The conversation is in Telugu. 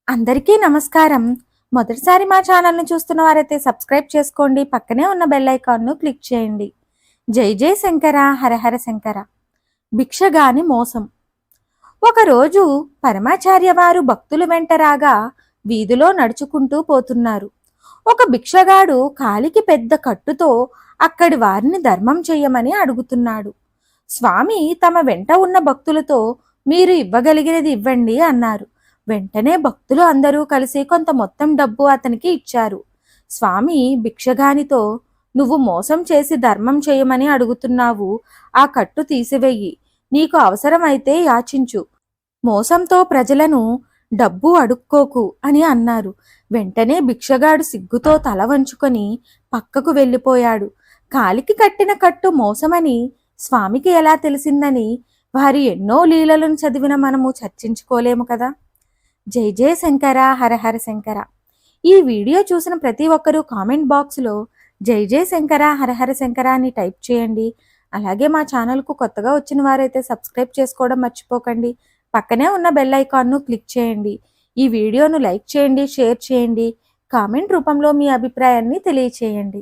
అందరికీ నమస్కారం. మొదటిసారి మా ఛానల్‌ను చూస్తున్న వారైతే సబ్స్క్రైబ్ చేసుకోండి. పక్కనే ఉన్న బెల్ ఐకాన్‌ను క్లిక్ చేయండి. జై జై శంకర హరహర శంకర. భిక్షగాని మోసం. ఒకరోజు పరమాచార్య వారు భక్తులు వెంట రాగా వీధిలో నడుచుకుంటూ పోతున్నారు. ఒక భిక్షగాడు కాలికి పెద్ద కట్టుతో అక్కడి వారిని ధర్మం చెయ్యమని అడుగుతున్నాడు. స్వామి తమ వెంట ఉన్న భక్తులతో మీరు ఇవ్వగలిగినది ఇవ్వండి అన్నారు. వెంటనే భక్తులు అందరూ కలిసి కొంత మొత్తం డబ్బు అతనికి ఇచ్చారు. స్వామి భిక్షగానితో, నువ్వు మోసం చేసి ధర్మం చేయమని అడుగుతున్నావు, ఆ కట్టు తీసివేయి, నీకు అవసరమైతే యాచించు, మోసంతో ప్రజలను డబ్బు అడుక్కోకు అని అన్నారు. వెంటనే భిక్షగాడు సిగ్గుతో తల వంచుకొని పక్కకు వెళ్ళిపోయాడు. కాలికి కట్టిన కట్టు మోసమని స్వామికి ఎలా తెలిసిందని వారి ఎన్నో లీలలను చదివిన మనము చర్చించుకోలేము కదా. జై జై శంకర హరహర శంకర. ఈ వీడియో చూసిన ప్రతి ఒక్కరూ కామెంట్ బాక్స్లో జై జై శంకర హరహర శంకర అని టైప్ చేయండి. అలాగే మా ఛానల్కు కొత్తగా వచ్చిన వారైతే సబ్స్క్రైబ్ చేసుకోవడం మర్చిపోకండి. పక్కనే ఉన్న బెల్ ఐకాన్ను క్లిక్ చేయండి. ఈ వీడియోను లైక్ చేయండి, షేర్ చేయండి, కామెంట్ రూపంలో మీ అభిప్రాయాన్ని తెలియచేయండి.